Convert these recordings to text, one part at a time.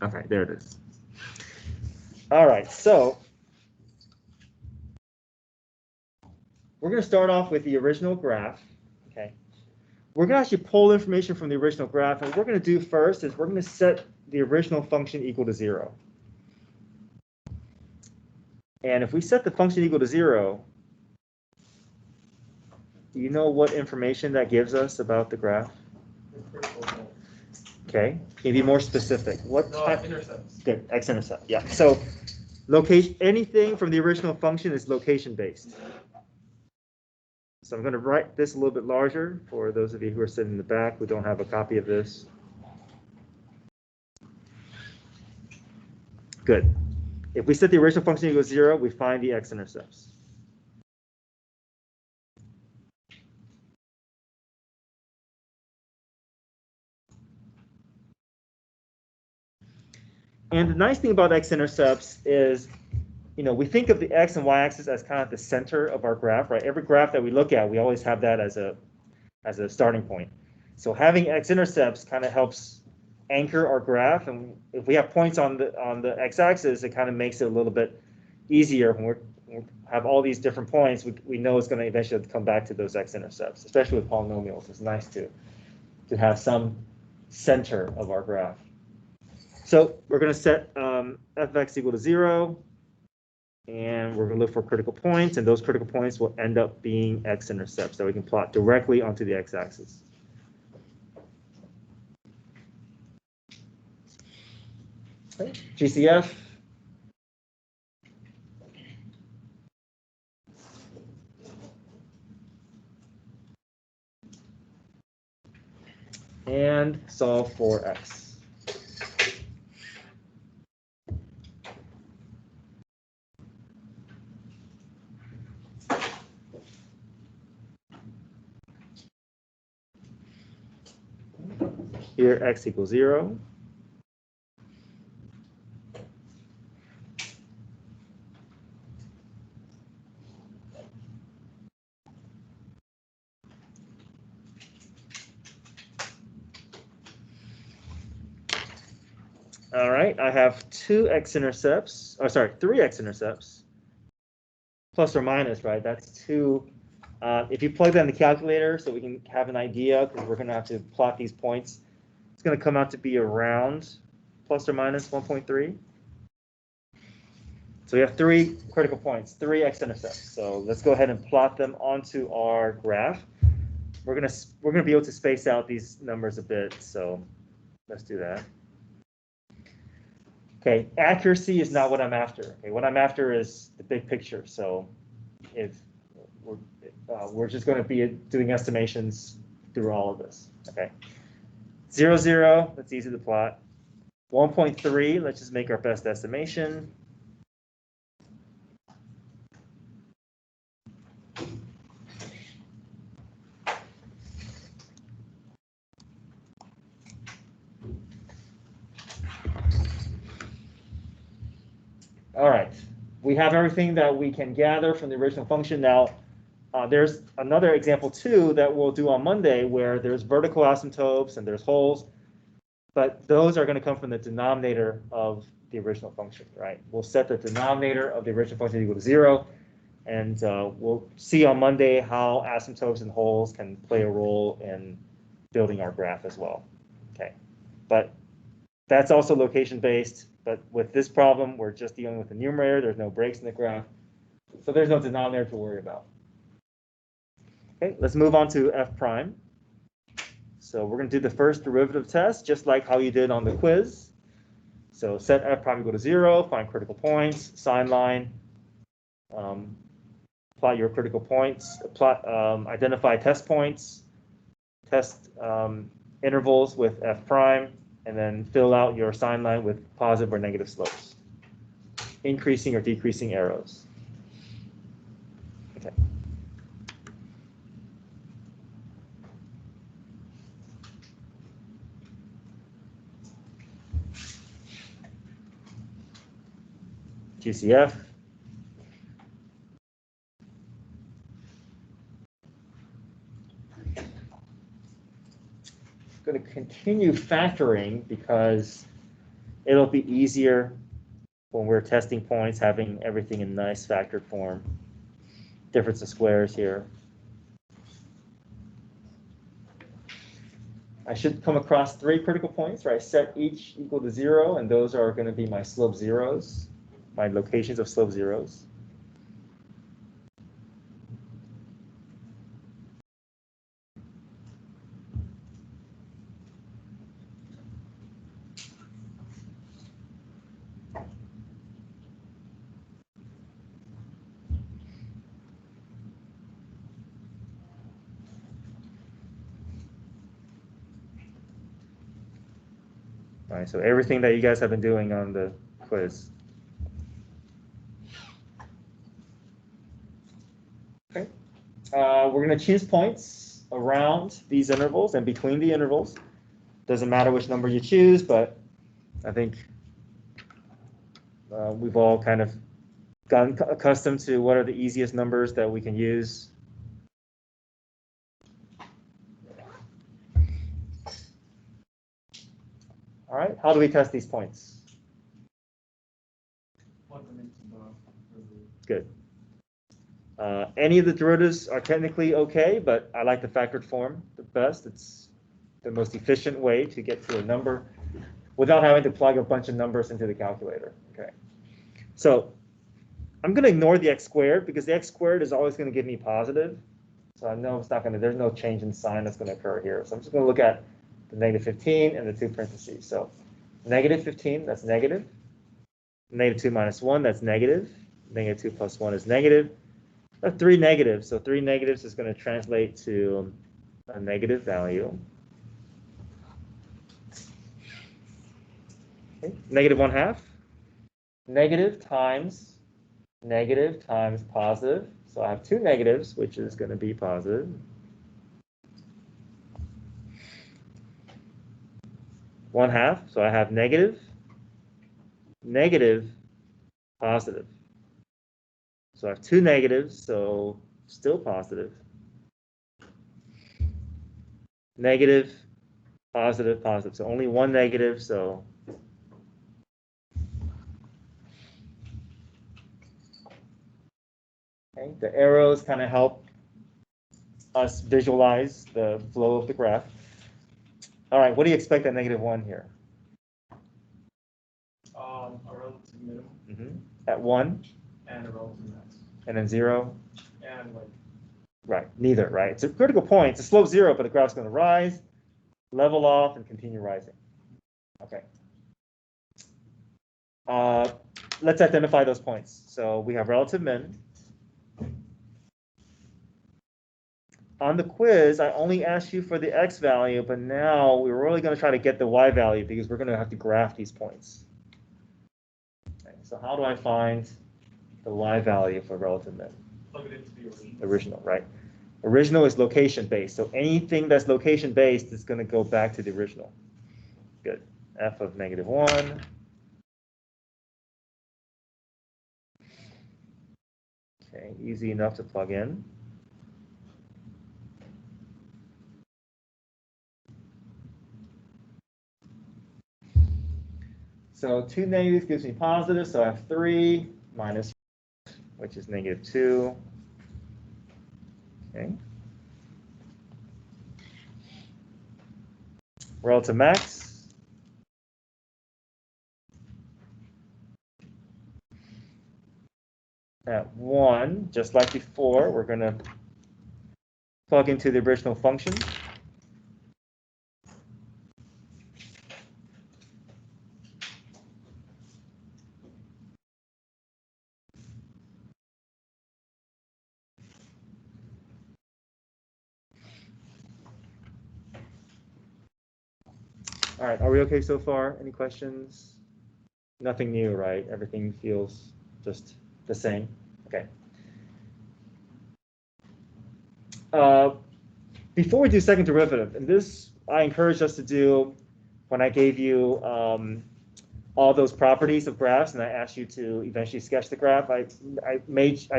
Okay, there it is. All right, so we're going to start off with the original graph. Okay, we're going to actually pull information from the original graph, and what we're going to do first is we're going to set the original function equal to 0. And if we set the function equal to 0, do you know what information that gives us about the graph? Okay, can you be more specific? What type? Intercepts. Good, x-intercept, yeah. So location, anything from the original function is location based. So I'm going to write this a little bit larger for those of you who are sitting in the back who don't have a copy of this. Good. If we set the original function equal to 0, we find the x-intercepts. And the nice thing about x-intercepts is, we think of the x and y-axis as kind of the center of our graph, right? Every graph that we look at, we always have that as a starting point. So having x-intercepts kind of helps anchor our graph, and if we have points on the x-axis, it kind of makes it a little bit easier when we have all these different points. We know it's going to eventually come back to those x-intercepts, especially with polynomials. It's nice to have some center of our graph. So we're going to set f(x) equal to 0, and we're going to look for critical points, and those critical points will end up being x-intercepts that we can plot directly onto the x-axis. Okay. GCF. And solve for x. Here, x equals 0. All right, I have 2 x-intercepts, or sorry, 3 x-intercepts, plus or minus, right? That's 2. If you plug that in the calculator so we can have an idea, because we're going to have to plot these points, it's going to come out to be around plus or minus 1.3. So we have 3 critical points, 3 x-intercepts. So let's go ahead and plot them onto our graph. We're gonna be able to space out these numbers a bit, so let's do that. Okay, accuracy is not what I'm after. Okay, what I'm after is the big picture. So if we're just going to be doing estimations through all of this. Okay, 0, 0, that's easy to plot. 1.3, let's just make our best estimation. All right, we have everything that we can gather from the original function. Now, there's another example too that we'll do on Monday where there's vertical asymptotes and there's holes, but those are going to come from the denominator of the original function, right? We'll set the denominator of the original function equal to 0, and we'll see on Monday how asymptotes and holes can play a role in building our graph as well. Okay, but that's also location-based. But with this problem, we're just dealing with the numerator. There's no breaks in the graph, so there's no denominator to worry about. Okay, let's move on to f prime. So we're going to do the first derivative test, just like how you did on the quiz. So set f prime equal to 0, find critical points, sign line, plot your critical points, identify test points, test intervals with f prime, and then fill out your sign line with positive or negative slopes, increasing or decreasing arrows. Okay. GCF. Going to continue factoring because It'll be easier when we're testing points, having everything in nice factored form. Difference of squares here. I should come across 3 critical points, right? Set each equal to 0, and those are going to be my slope zeros, my locations of slope zeros. All right, so everything that you guys have been doing on the quiz. Okay. We're going to choose points around these intervals and between the intervals. Doesn't matter which number you choose, but I think we've all kind of gotten accustomed to what are the easiest numbers that we can use. All right, how do we test these points? Good. Any of the derivatives are technically okay, but I like the factored form the best. It's the most efficient way to get to a number without having to plug a bunch of numbers into the calculator. Okay. So I'm going to ignore the x squared because the x squared is always going to give me positive. So I know it's not going to, there's no change in sign that's going to occur here. So I'm just going to look at the negative 15 and the 2 parentheses. So negative 15, that's negative. Negative 2 minus 1, that's negative. Negative 2 plus 1 is negative. I have 3 negatives. So 3 negatives is going to translate to a negative value. Okay. Negative 1/2. Negative times positive. So I have 2 negatives, which is going to be positive. One half, so I have negative, positive. So I have 2 negatives, so still positive. Negative, positive. So only 1 negative, so okay, the arrows kind of help us visualize the flow of the graph. All right, what do you expect at -1 here? A relative minimum. At 1? And a relative max. And then 0? And like. Right, neither, right? It's a critical point. It's a slope 0, but the graph's going to rise, level off, and continue rising. Okay. Let's identify those points. So we have relative min. On the quiz, I only asked you for the x value, but now we're really going to try to get the y value because we're going to have to graph these points. Okay, so how do I find the y value for relative min? Plug it into the original. Original, right? Original is location-based, so anything that's location-based is going to go back to the original. Good. F of -1. Okay, easy enough to plug in. So 2 negatives gives me positive, so I have 3 minus, which is -2. Okay. Relative max. At 1, just like before, we're going to plug into the original function. All right, are we okay so far? Any questions? Nothing new, right? Everything feels just the same. Okay. Before we do second derivative, and this I encouraged us to do when I gave you all those properties of graphs, and I asked you to eventually sketch the graph. I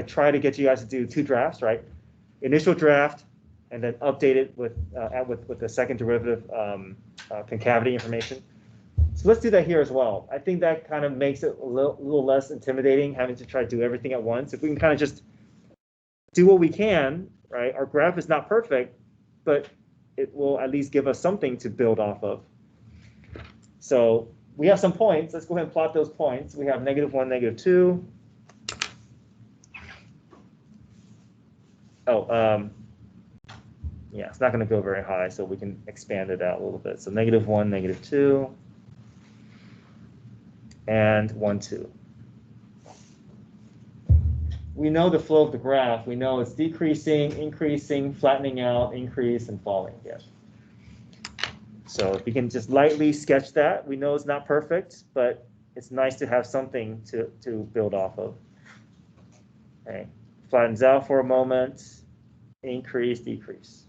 try to get you guys to do 2 drafts, right? Initial draft, and then update it with the second derivative concavity information. So let's do that here as well. I think that kind of makes it a little less intimidating, having to try to do everything at once. If we can kind of just do what we can, right? Our graph is not perfect, but it will at least give us something to build off of. So we have some points. Let's go ahead and plot those points. We have -1, -2. Oh, yeah, it's not going to go very high, so we can expand it out a little bit. So -1, -2, and 1, 2. We know the flow of the graph. We know it's decreasing, increasing, flattening out, increase, and falling. Yeah. So if we can just lightly sketch that, we know it's not perfect, but it's nice to have something to build off of. Okay. Flattens out for a moment, increase, decrease.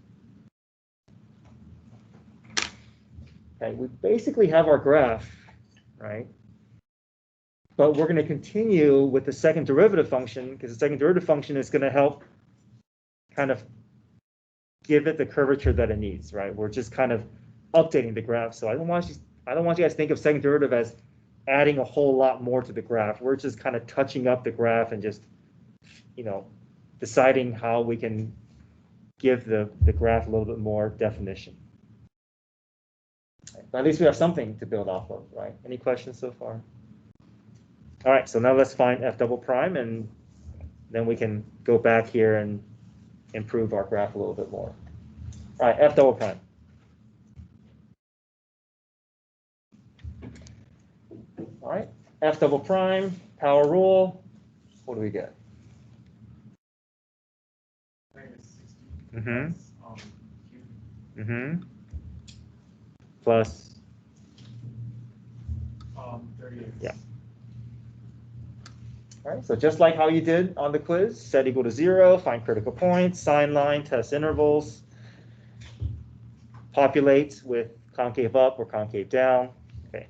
Okay, we basically have our graph, right? But we're going to continue with the second derivative function, because the second derivative function is going to help kind of give it the curvature that it needs, right? We're just kind of updating the graph. So I don't want you guys to think of second derivative as adding a whole lot more to the graph. We're just kind of touching up the graph and just, deciding how we can give the graph a little bit more definition. But at least we have something to build off of, right? Any questions so far? All right, so now let's find f double prime, and then we can go back here and improve our graph a little bit more. All right, f double prime. All right, f double prime, power rule. What do we get? Mm-hmm. Mm-hmm. Plus. 38. Yeah. All right, so just like how you did on the quiz, set equal to 0, find critical points, sign line, test intervals, populate with concave up or concave down. Okay.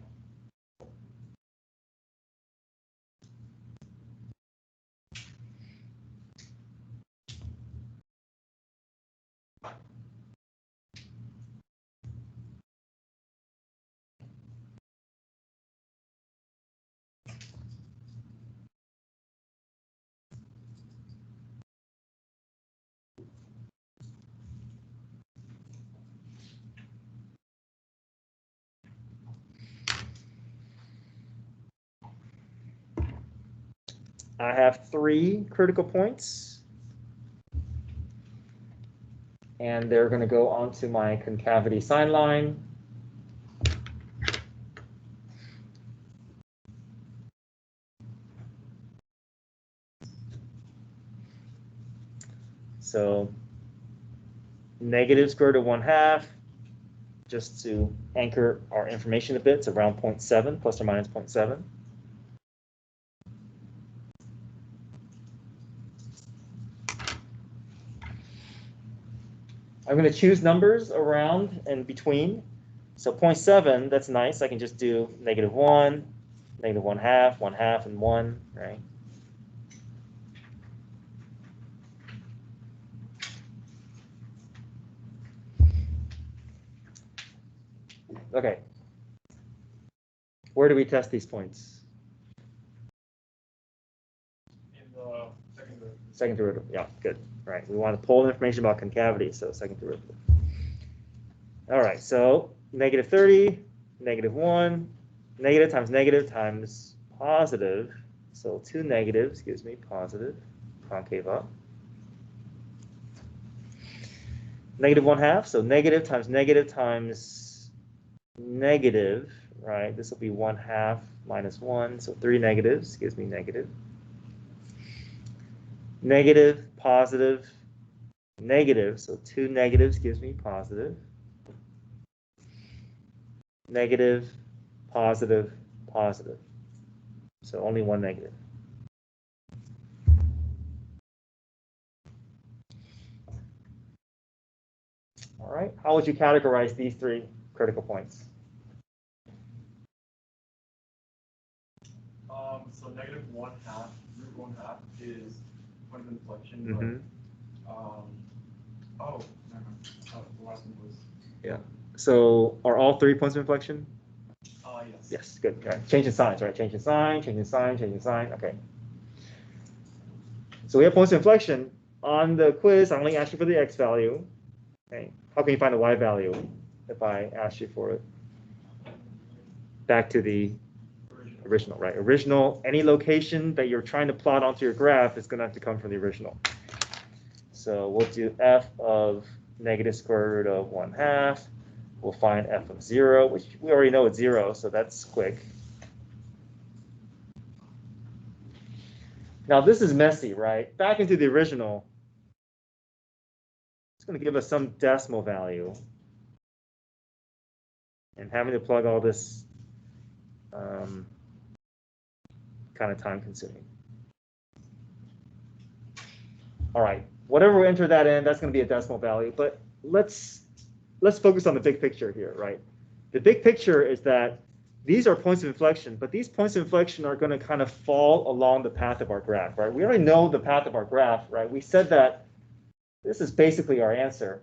I have 3 critical points, and they're going to go onto my concavity sign line. So negative square root of 1/2, just to anchor our information a bit, it's around 0.7, plus or minus 0.7. I'm going to choose numbers around and between. So 0.7, that's nice. I can just do -1, -1/2, 1/2, and 1, right? Okay. Where do we test these points? In the second derivative. Second derivative, yeah, good. Right, we want to pull information about concavity, so second derivative. All right, so -30, -1, negative times positive, so 2 negatives gives me positive, concave up. -1/2, so negative times negative, right? This will be 1/2 minus 1, so 3 negatives gives me negative. Negative, positive, negative, so 2 negatives gives me positive. Negative, positive, positive. So only 1 negative. All right, how would you categorize these 3 critical points? So -1/2, root 1/2 is point of inflection. Mm-hmm. But, never mind. The last one was. Yeah. So are all 3 points of inflection? Yes. Yes, good. Right. Change in signs, right? Change in sign, change in sign, change in sign. Okay. So we have points of inflection. On the quiz, I only asked you for the x value. Okay. How can you find the y value if I ask you for it? Back to the original, right? Original, any location that you're trying to plot onto your graph is going to have to come from the original. So we'll do f of negative square root of 1/2. We'll find f of 0, which we already know it's 0, so that's quick. Now this is messy, right? Back into the original. It's going to give us some decimal value. And having to plug all this kind of time consuming. All right, whatever we enter that in, that's going to be a decimal value. But let's focus on the big picture here, right? The big picture is that these are points of inflection, but these points of inflection are going to kind of fall along the path of our graph, right? We already know the path of our graph, right? We said that this is basically our answer.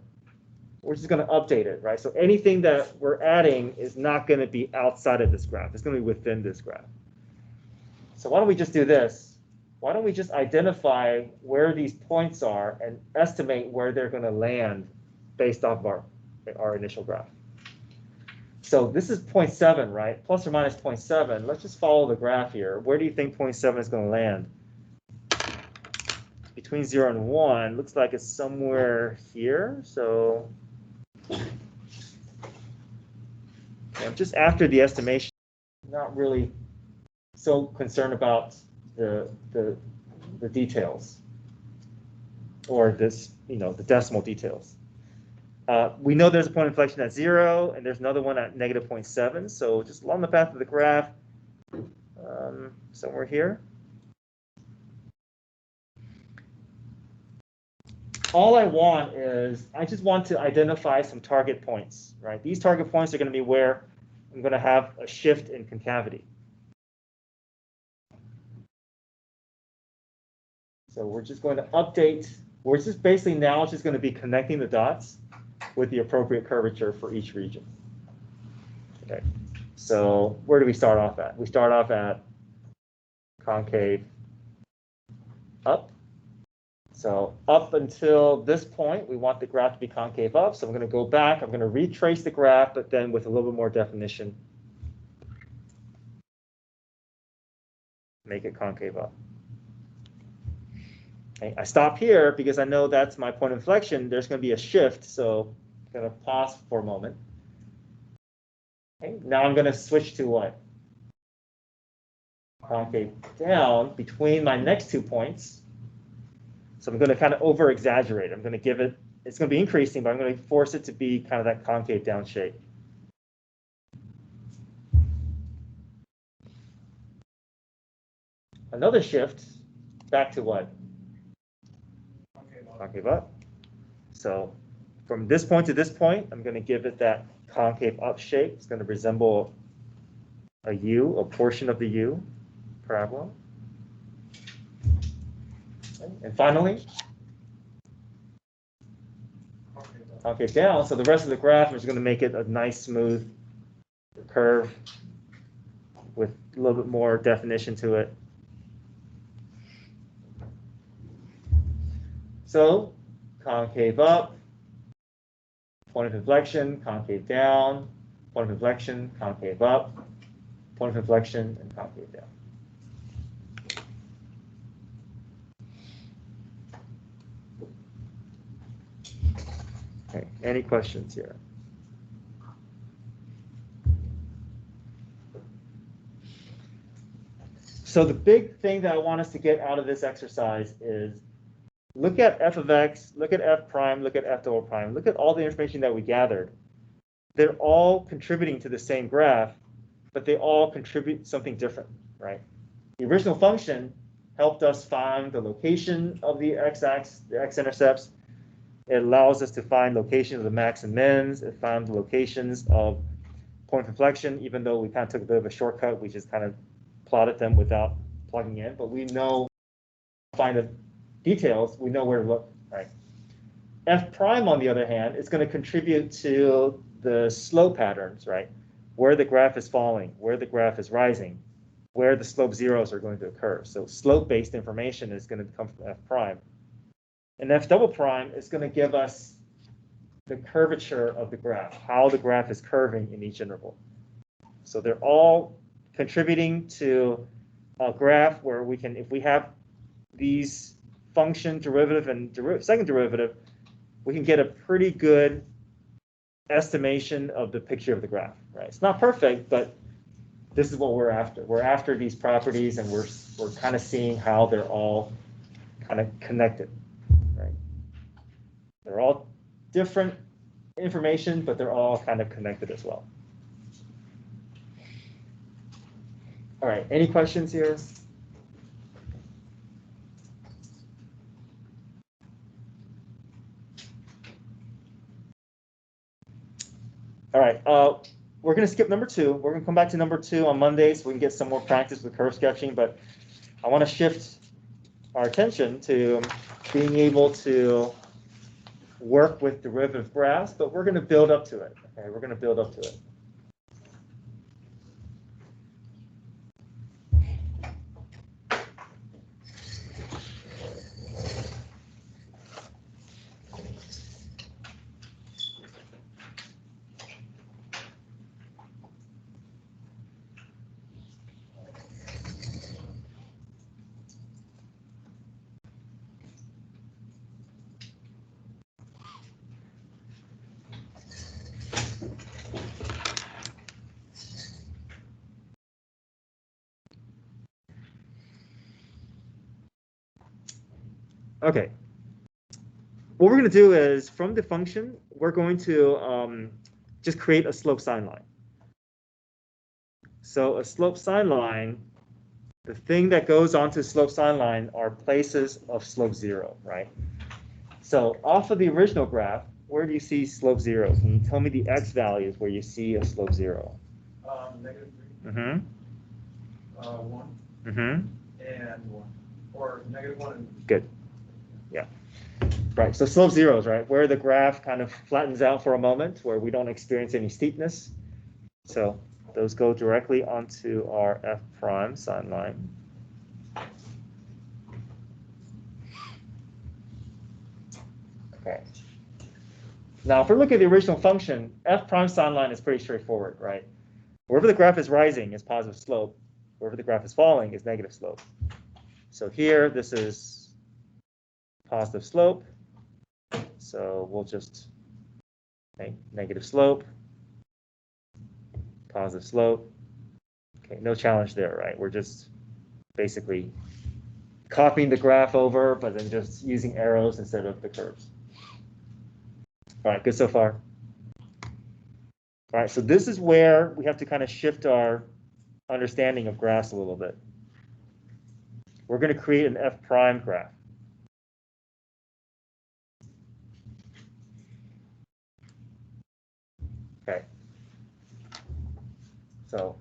We're just going to update it, right? So anything that we're adding is not going to be outside of this graph. It's going to be within this graph. So why don't we just do this? Why don't we just identify where these points are and estimate where they're going to land based off of our initial graph. So this is 0.7, right? Plus or minus 0.7. Let's just follow the graph here. Where do you think 0.7 is going to land? Between 0 and 1, looks like it's somewhere here. So just after the estimation, not really so concerned about the details or this, the decimal details. We know there's a point of inflection at 0, and there's another one at negative 0.7. So just along the path of the graph, somewhere here. All I want is, I just want to identify some target points, right? These target points are going to be where I'm going to have a shift in concavity. So we're just going to update. We're just basically now just going to be connecting the dots with the appropriate curvature for each region. Okay. So where do we start off at? We start off at concave up. So up until this point, we want the graph to be concave up. So I'm going to go back. I'm going to retrace the graph, but then with a little bit more definition. Make it concave up. Okay, I stop here because I know that's my point of inflection. There's going to be a shift, so I'm going to pause for a moment. Okay, now I'm going to switch to what? Concave down between my next 2 points. So I'm going to kind of over-exaggerate. I'm going to give it, it's going to be increasing, but I'm going to force it to be kind of that concave down shape. Another shift, back to what? Concave up. So from this point to this point, I'm going to give it that concave up shape. It's going to resemble a U, a portion of the U parabola. Okay. And finally, concave down. So the rest of the graph is going to make it a nice smooth curve with a little bit more definition to it. So concave up, point of inflection, concave down, point of inflection, concave up, point of inflection, and concave down. Okay, any questions here? So the big thing that I want us to get out of this exercise is look at f of x, look at f prime, look at f double prime, look at all the information that we gathered. They're all contributing to the same graph, but they all contribute something different, right? The original function helped us find the location of the x-axis, the x-intercepts. It allows us to find locations of the max and mins. It found the locations of point of inflection, even though we kind of took a bit of a shortcut. We just kind of plotted them without plugging in, but we know, find the details, we know where to look, right? F prime, on the other hand, is going to contribute to the slope patterns, right? where the graph is falling, where the graph is rising, where the slope zeros are going to occur. So slope-based information is going to come from f prime. And f double prime is going to give us the curvature of the graph, how the graph is curving in each interval. So they're all contributing to a graph where we can, if we have these function derivative and second derivative, we can get a pretty good estimation of the picture of the graph, right? It's not perfect, but this is what we're after. We're after these properties, and we're kind of seeing how they're all kind of connected, right? They're all different information, but they're all kind of connected as well. All right, any questions here? All right, we're going to skip number 2. We're going to come back to number 2 on Monday so we can get some more practice with curve sketching, but I want to shift our attention to being able to work with derivative graphs, but we're going to build up to it. Okay, we're going to build up to it. Okay. What we're going to do is, from the function, we're going to just create a slope sine line. So a slope sine line, the thing that goes onto slope sine line are places of slope 0, right? So off of the original graph, where do you see slope 0? Can you tell me the x values where you see a slope 0? -3. Mm-hmm. 1. Mm-hmm. And 1. Or -1 and... Good. Yeah. Right, so slope 0s, right? Where the graph kind of flattens out for a moment, where we don't experience any steepness. So those go directly onto our f prime sine line. Okay. Now, if we're looking at the original function, f prime sine line is pretty straightforward, right? Wherever the graph is rising is positive slope. Wherever the graph is falling is negative slope. So here, this is positive slope. So we'll just make negative slope, positive slope. Okay, no challenge there, right? We're just basically copying the graph over, but then just using arrows instead of the curves. All right, good so far. All right, so this is where we have to kind of shift our understanding of graphs a little bit. We're going to create an f prime graph. Okay. So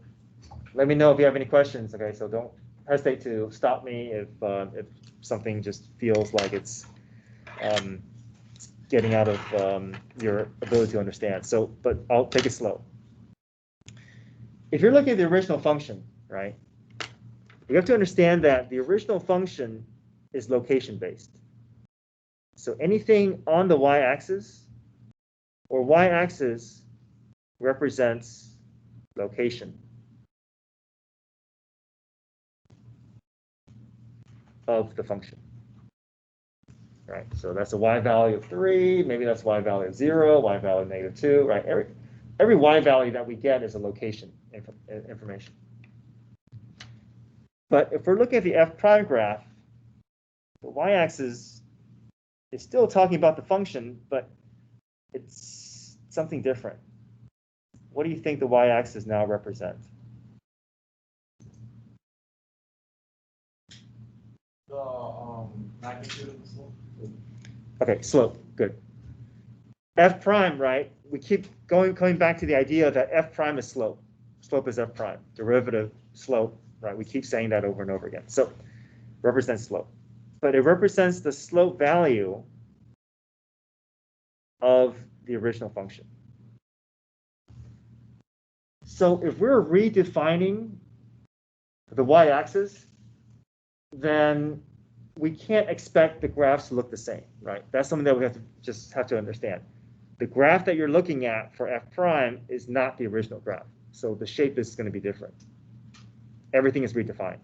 let me know if you have any questions. Okay, so don't hesitate to stop me if something just feels like it's getting out of your ability to understand. So, but I'll take it slow. If you're looking at the original function, right, you have to understand that the original function is location-based. So anything on the y-axis or y-axis represents location of the function. Right, so that's a y value of 3, maybe that's y value of 0, y value of -2, right? Every y value that we get is a location information. But if we're looking at the f prime graph, the y-axis is still talking about the function, but it's something different. What do you think the y-axis now represents? The magnitude of the slope. Okay, slope, good. F prime, right? We keep coming back to the idea that f prime is slope. Slope is f prime, derivative, slope, right? We keep saying that over and over again. So represents slope. But it represents the slope value of the original function. So if we're redefining the y-axis, then we can't expect the graphs to look the same, right? That's something that we have to understand. The graph that you're looking at for f prime is not the original graph. So the shape is going to be different. Everything is redefined.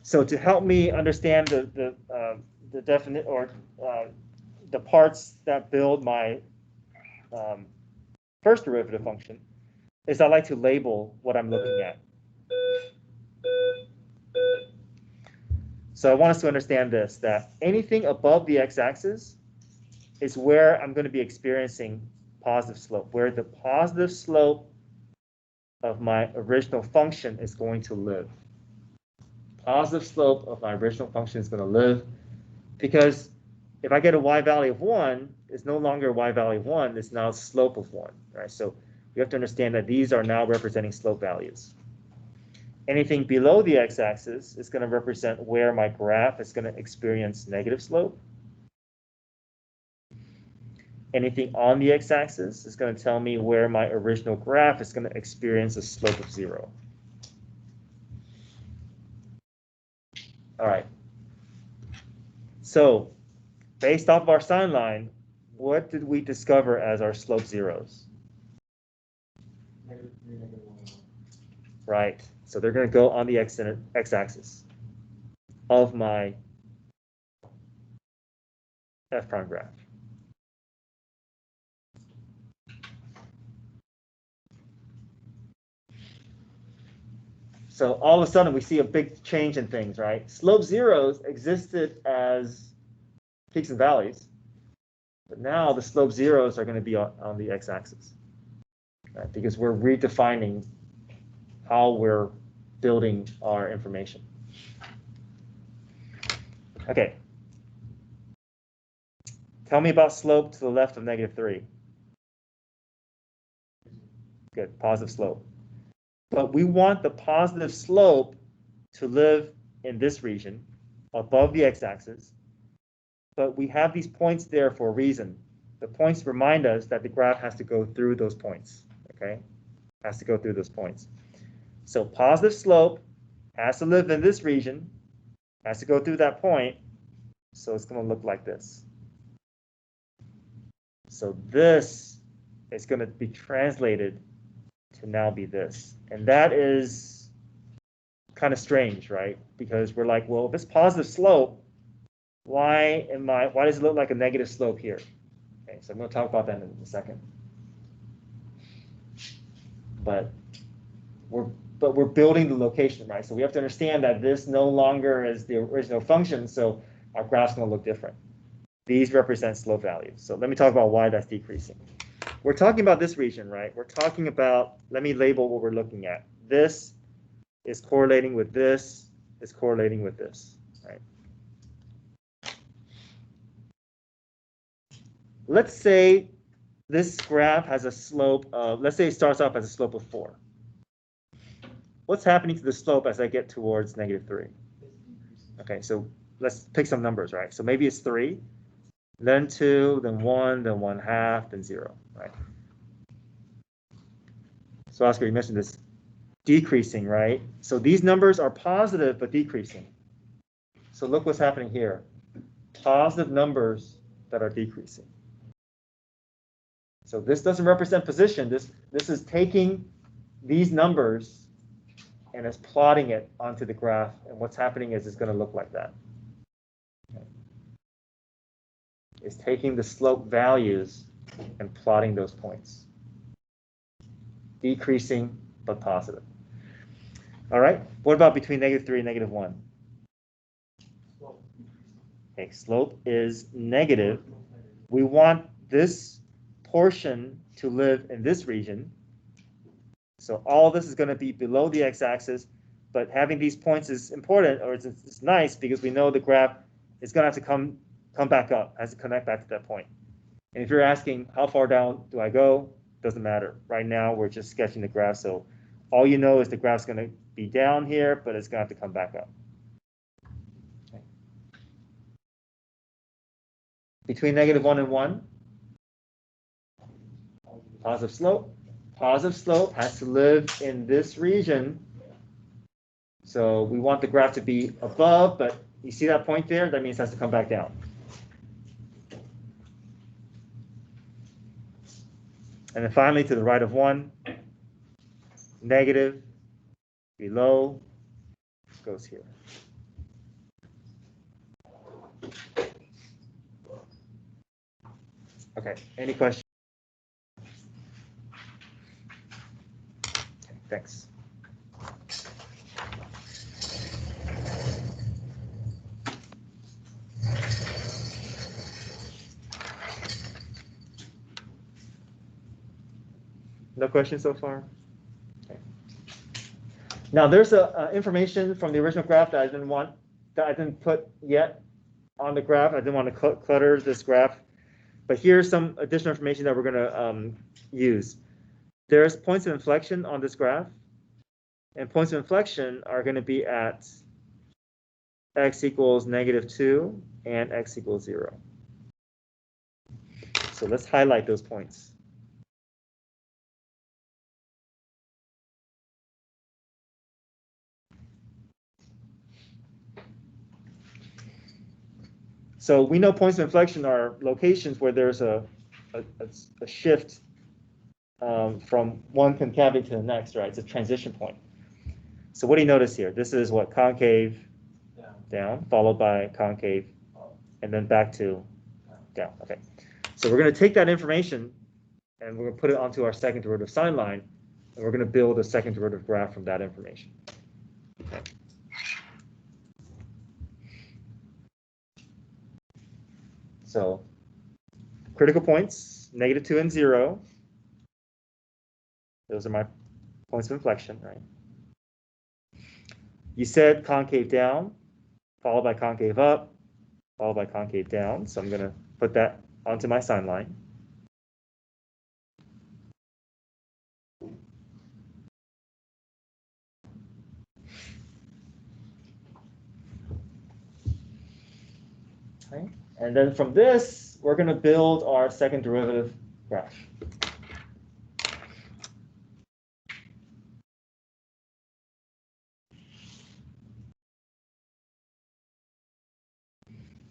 So to help me understand the definite or the parts that build my first derivative function, is I like to label what I'm looking at. So I want us to understand this, that anything above the x-axis is where I'm going to be experiencing positive slope, where the positive slope of my original function is going to live. Positive slope of my original function is going to live, because if I get a y value of 1, it's no longer a y value of 1, it's now slope of 1, right? So you have to understand that these are now representing slope values. Anything below the x-axis is going to represent where my graph is going to experience negative slope. Anything on the x-axis is going to tell me where my original graph is going to experience a slope of 0. All right. So based off of our sign line, what did we discover as our slope zeros? Right. So they're going to go on the x-axis of my f prime graph. So all of a sudden we see a big change in things, right? Slope zeros existed as peaks and valleys, but now the slope zeros are going to be on the x-axis, right? Because we're redefining how we're building our information. Okay. Tell me about slope to the left of -3. Good, positive slope. But we want the positive slope to live in this region above the x-axis. But we have these points there for a reason. The points remind us that the graph has to go through those points, okay? Has to go through those points. So positive slope has to live in this region, has to go through that point. So it's going to look like this. So this is going to be translated to now be this. And that is kind of strange, right? Because we're like, well, if it's positive slope, why does it look like a negative slope here? Okay, so I'm going to talk about that in a second. But we're building the location, right? So we have to understand that this no longer is the original function, so our graph's going to look different. These represent slope values. So let me talk about why that's decreasing. We're talking about this region, right? We're talking about, let me label what we're looking at. This is correlating with this, is correlating with this, right? Let's say this graph has a slope of, let's say it starts off as a slope of 4. What's happening to the slope as I get towards -3? Okay, so let's pick some numbers, right? So maybe it's 3, then 2, then 1, then 1/2, then 0, right? So Oscar, you mentioned this decreasing, right? So these numbers are positive but decreasing. So look what's happening here. Positive numbers that are decreasing. So this doesn't represent position. This is taking these numbers and is plotting it onto the graph. And what's happening is it's going to look like that. Okay. It's taking the slope values and plotting those points. Decreasing but positive. All right. What about between -3 and -1? Okay, slope is negative. We want this portion to live in this region. So all this is going to be below the x-axis, but having these points is important, or it's nice because we know the graph is going to have to come back up, has to connect back to that point. And if you're asking how far down do I go, doesn't matter. Right now we're just sketching the graph, so all you know is the graph's going to be down here, but it's going to have to come back up. Okay. Between -1 and 1, positive slope. Positive slope has to live in this region. So we want the graph to be above, but you see that point there? That means it has to come back down. And then finally, to the right of 1, negative, below, goes here. Okay, any questions? Okay, thanks. No questions so far? Okay. Now there's information from the original graph that I didn't put yet on the graph. I didn't want to clutter this graph, but here's some additional information that we're going to use. There's points of inflection on this graph, and points of inflection are going to be at x equals -2 and x equals 0. So let's highlight those points. So we know points of inflection are locations where there's a shift from one concavity to the next, right? It's a transition point. So what do you notice here? This is what, concave down, followed by concave, and then back to down. Okay. So we're going to take that information and we're going to put it onto our second derivative sine line, and we're going to build a second derivative graph from that information. Okay. So critical points, -2 and 0. Those are my points of inflection, right? You said concave down, followed by concave up, followed by concave down. So I'm going to put that onto my sine line. Okay. And then from this, we're going to build our second derivative graph.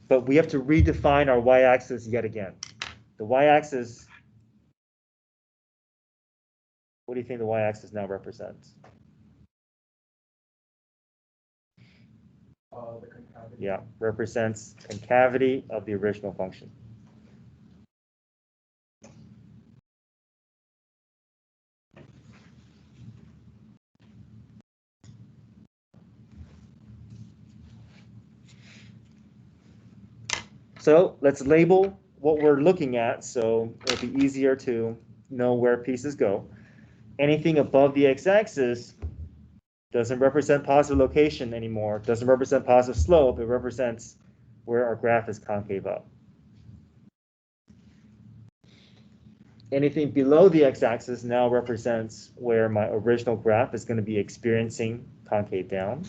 But we have to redefine our y-axis yet again. The y-axis, what do you think the y-axis now represents? The concavity. Yeah, represents concavity of the original function. So let's label what we're looking at so it'll be easier to know where pieces go. Anything above the x-axis doesn't represent positive location anymore, doesn't represent positive slope, it represents where our graph is concave up. Anything below the x-axis now represents where my original graph is going to be experiencing concave down.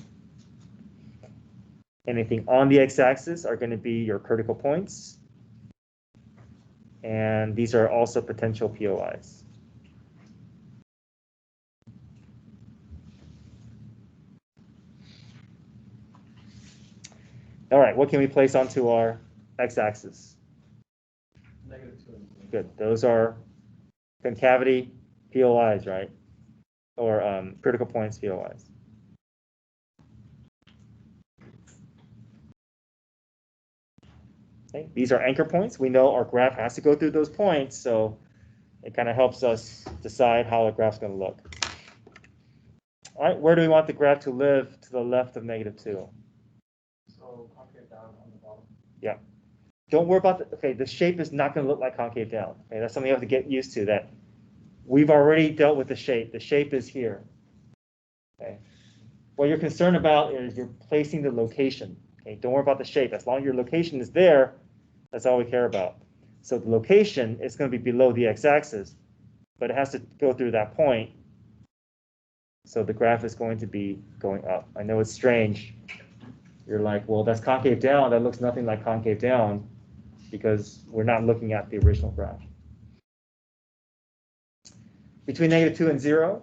Anything on the x-axis are going to be your critical points. And these are also potential POIs. All right, what can we place onto our x-axis? -2 and 0. Good, those are concavity POIs, right? Or critical points POIs. Okay, these are anchor points. We know our graph has to go through those points, so it kind of helps us decide how the graph's going to look. All right, where do we want the graph to live to the left of -2? So concave down on the bottom. Yeah. Don't worry about the shape is not going to look like concave down. Okay, that's something you have to get used to, that we've already dealt with the shape. The shape is here. Okay. What you're concerned about is you're placing the location. Okay, don't worry about the shape. As long as your location is there, that's all we care about. So the location is going to be below the x-axis, but it has to go through that point. So the graph is going to be going up. I know it's strange. You're like, well, that's concave down. That looks nothing like concave down because we're not looking at the original graph. Between -2 and 0,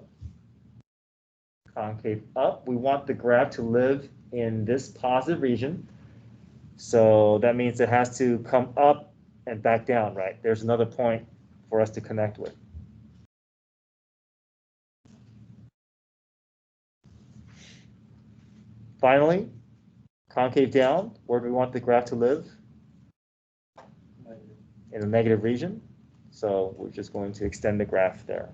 concave up. We want the graph to live in this positive region. So that means it has to come up and back down, right? There's another point for us to connect with. Finally, concave down, where do we want the graph to live? In the negative region. So we're just going to extend the graph there.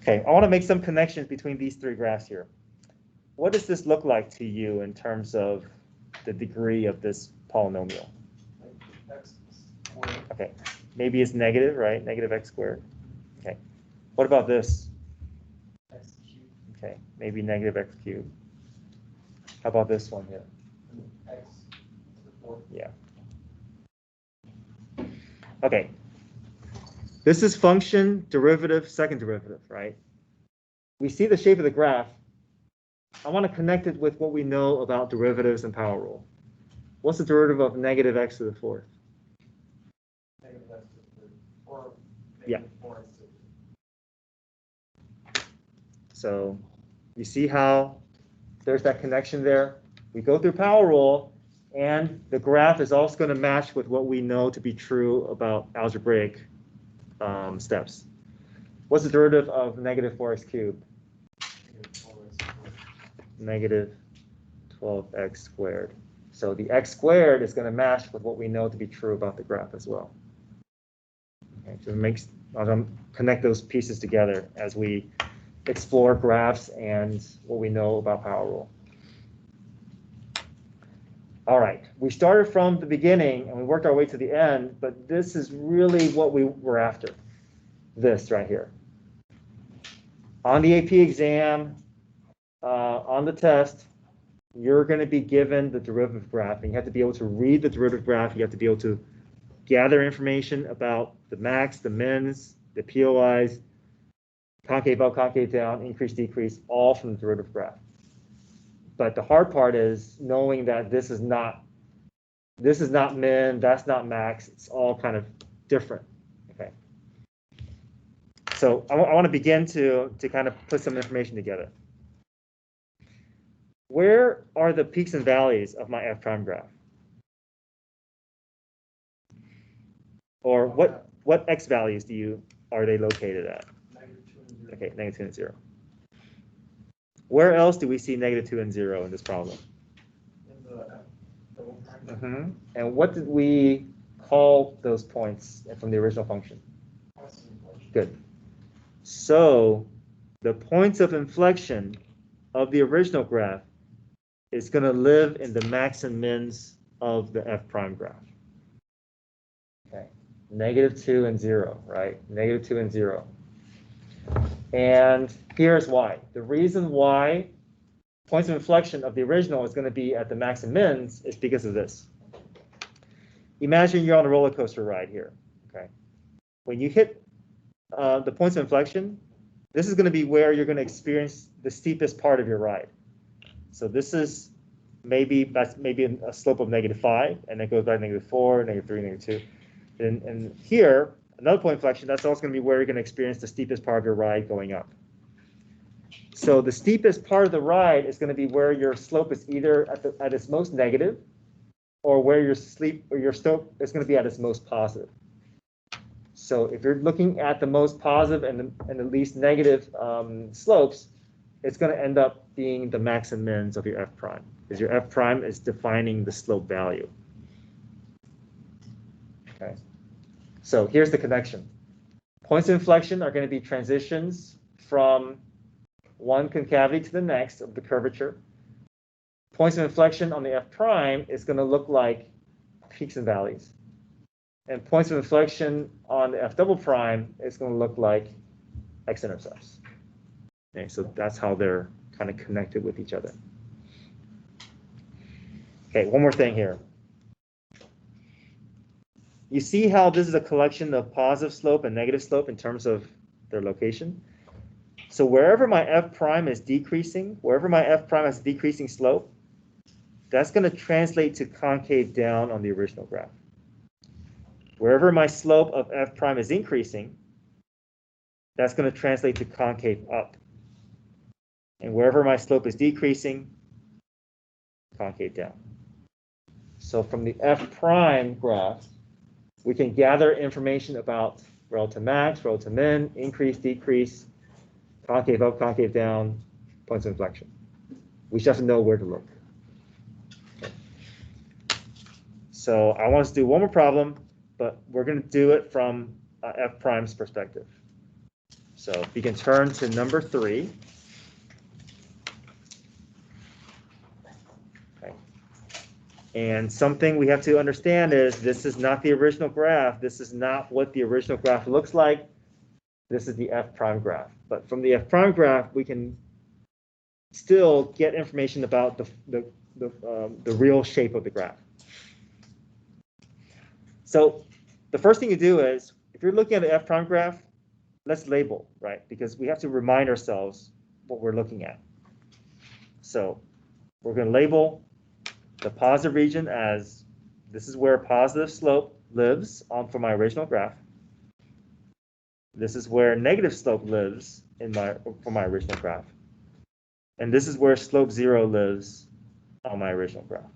Okay, I want to make some connections between these three graphs here. What does this look like to you in terms of the degree of this polynomial? Okay, maybe it's negative, right? Negative x squared. Okay, what about this? X cubed. Okay, maybe negative x cubed. How about this one here? X to the fourth. Yeah. Okay. This is function, derivative, second derivative, right? We see the shape of the graph. I want to connect it with what we know about derivatives and power rule. What's the derivative of negative x to the fourth? Negative x to the third. Or Yeah. negative 4x to the third. So you see how there's that connection there? We go through power rule, and the graph is also going to match with what we know to be true about algebraic steps. What's the derivative of negative 4x cubed? Negative 12x squared. So the x squared is going to match with what we know to be true about the graph as well. Okay, so I'll connect those pieces together as we explore graphs and what we know about power rule. All right, we started from the beginning and we worked our way to the end, but this is really what we were after. This right here. On the AP exam, on the test, you're going to be given the derivative graph, and you have to be able to read the derivative graph. You have to be able to gather information about the max, the mins, the POIs, concave up, concave down, increase, decrease, all from the derivative graph. But the hard part is knowing that this is not min, that's not max. It's all kind of different. Okay. So I want to begin to kind of put some information together. Where are the peaks and valleys of my f prime graph? Or what x values are they located at? -2 and 0. Okay, -2 and 0. Where else do we see -2 and 0 in this problem? In the double prime. And what did we call those points from the original function? Good. So the points of inflection of the original graph is going to live in the max and mins of the f prime graph. Okay, -2 and 0, right? -2 and 0. And here's why. The reason why points of inflection of the original is going to be at the max and mins is because of this. Imagine you're on a roller coaster ride here. Okay, when you hit the points of inflection, this is going to be where you're going to experience the steepest part of your ride. So this is that's maybe a slope of -5, and then goes back to -4, -3, -2. And here, another point of inflection, that's also going to be where you're going to experience the steepest part of your ride going up. So the steepest part of the ride is going to be where your slope is either at its most negative, or where your slope is going to be at its most positive. So if you're looking at the most positive and the least negative slopes, it's going to end up being the max and mins of your f prime, because your f prime is defining the slope value. Okay. So here's the connection. Points of inflection are going to be transitions from one concavity to the next of the curvature. Points of inflection on the f prime is going to look like peaks and valleys. And points of inflection on the f double prime is going to look like x-intercepts. Okay, so that's how they're kind of connected with each other. Okay, one more thing here. You see how this is a collection of positive slope and negative slope in terms of their location? So wherever my f prime is decreasing, wherever my f prime has a decreasing slope, that's going to translate to concave down on the original graph. Wherever my slope of f prime is increasing, that's going to translate to concave up. And wherever my slope is decreasing, concave down. So from the f prime graph, we can gather information about relative max, relative min, increase, decrease, concave up, concave down, points of inflection. We just have to know where to look. Okay. So I want us to do one more problem, but we're going to do it from f prime's perspective. So if you can turn to number 3. Okay. And something we have to understand is this is not the original graph. This is not what the original graph looks like. This is the f prime graph. But from the f prime graph, we can still get information about the real shape of the graph. So the first thing you do is, if you're looking at the f prime graph, let's label, right? Because we have to remind ourselves what we're looking at. So we're going to label the positive region as this is where positive slope lives for my original graph. This is where negative slope lives for my original graph. And this is where slope 0 lives on my original graph.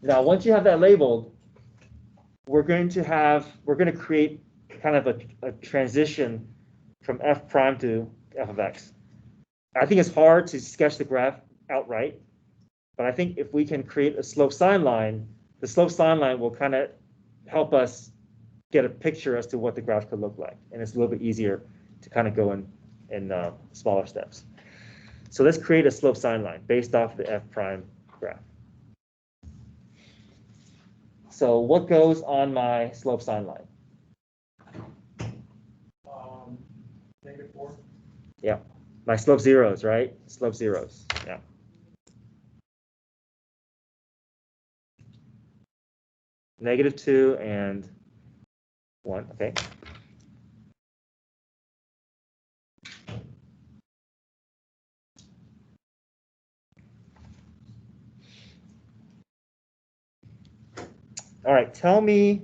Now, once you have that labeled, we're going to create kind of a transition from f prime to f of x. I think it's hard to sketch the graph outright, but I think if we can create a slope sine line, the slope sine line will kind of help us get a picture as to what the graph could look like. And it's a little bit easier to kind of go in smaller steps. So let's create a slope sine line based off the f prime graph. So what goes on my slope sine line? -4. Yeah, my slope zeros, right? Slope zeros, yeah. -2 and 1, okay. All right, tell me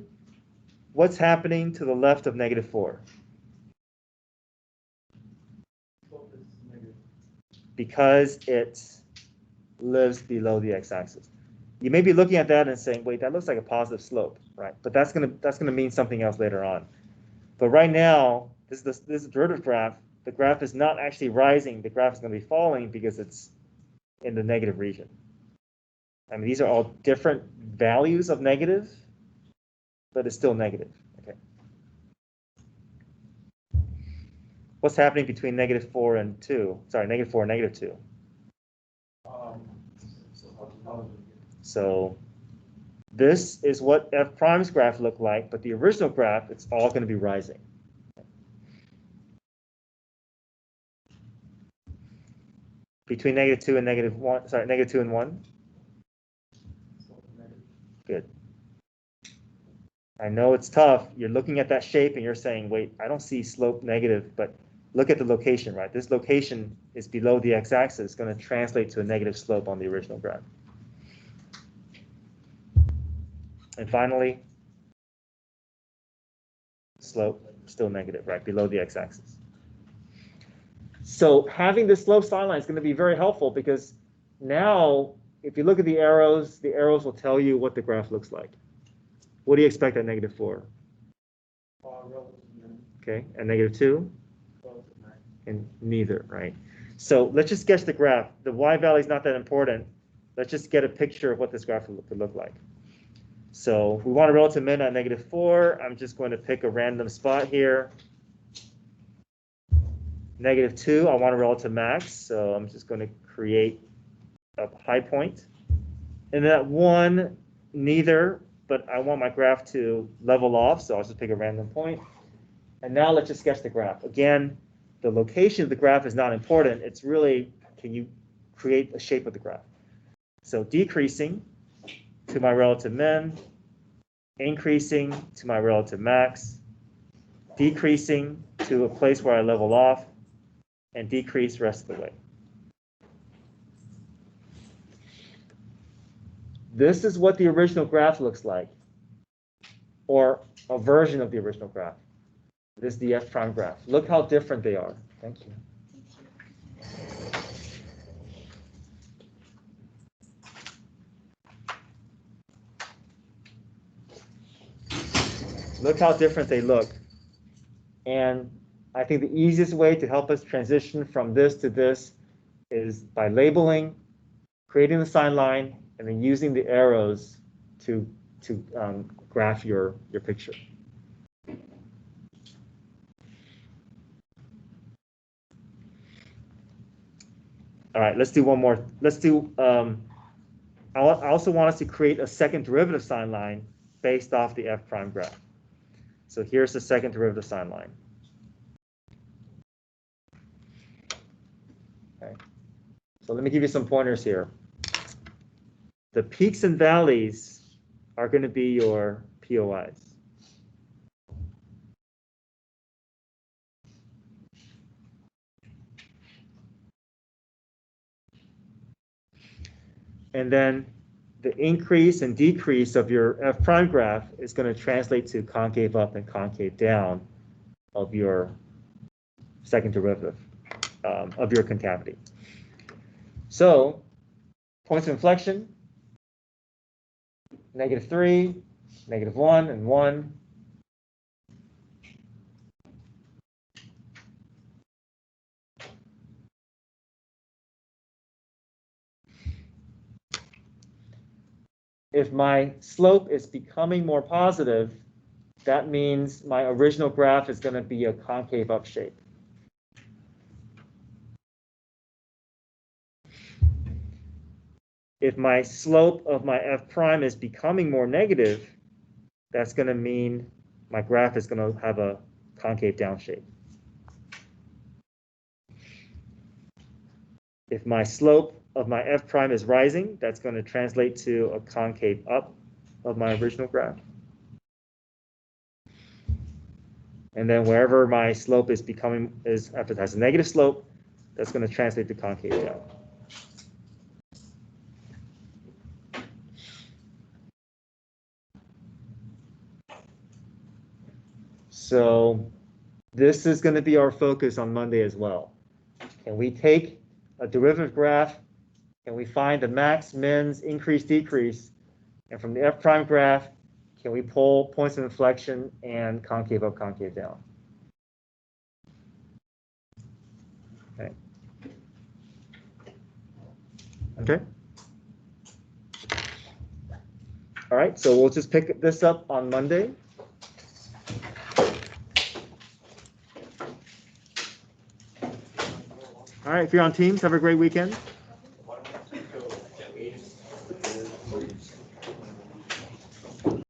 what's happening to the left of -4. Slope is negative. Because it lives below the x-axis. You may be looking at that and saying, wait, that looks like a positive slope, right? But that's gonna mean something else later on. But right now, this is a derivative graph. The graph is not actually rising. The graph is going to be falling because it's in the negative region. I mean, these are all different values of negative, but it's still negative. Okay. What's happening between -4 and 2? Sorry, -4 and -2. So this is what f prime's graph looked like, but the original graph, it's all going to be rising. Between -2 and -1, sorry, -2 and 1? Good. I know it's tough. You're looking at that shape and you're saying, wait, I don't see slope negative, but look at the location, right? This location is below the x-axis. It's going to translate to a negative slope on the original graph. And finally, slope still negative, right? Below the x-axis. So having this slope sine line is going to be very helpful because now, if you look at the arrows will tell you what the graph looks like. What do you expect at -4? Okay, and -2? And neither, right? So let's just sketch the graph. The y value is not that important. Let's just get a picture of what this graph could look like. So we want a relative min at -4. I'm just going to pick a random spot here. -2, I want a relative max. So I'm just going to create a high point. And at 1, neither, but I want my graph to level off. So I'll just pick a random point. And now let's just sketch the graph. Again, the location of the graph is not important. It's really, can you create a shape of the graph? So decreasing to my relative min, increasing to my relative max, decreasing to a place where I level off, and decrease the rest of the way. this is what the original graph looks like, or a version of the original graph. This is the F prime graph. Look how different they are. Thank you. Look how different they look. And I think the easiest way to help us transition from this to this is by labeling, creating the sign line, and then using the arrows to graph your picture. All right, let's do one more. Let's do, I also want us to create a second derivative sign line based off the F prime graph. So here's the second derivative sign line. Okay. So let me give you some pointers here. The peaks and valleys are going to be your POIs. And then the increase and decrease of your F prime graph is going to translate to concave up and concave down of your second derivative of your concavity. So points of inflection, -3, -1, and 1. If my slope is becoming more positive, that means my original graph is going to be a concave up shape. If my slope of my F prime is becoming more negative, that's going to mean my graph is going to have a concave down shape. If my slope of my F prime is rising, that's going to translate to a concave up of my original graph. And then wherever my slope is after it has a negative slope, that's going to translate to concave down. So this is going to be our focus on Monday as well. Can we take a derivative graph? Can we find the max, mins, increase, decrease? And from the F prime graph, can we pull points of inflection and concave up, concave down? Okay. Okay. All right, so we'll just pick this up on Monday. All right, if you're on Teams, have a great weekend.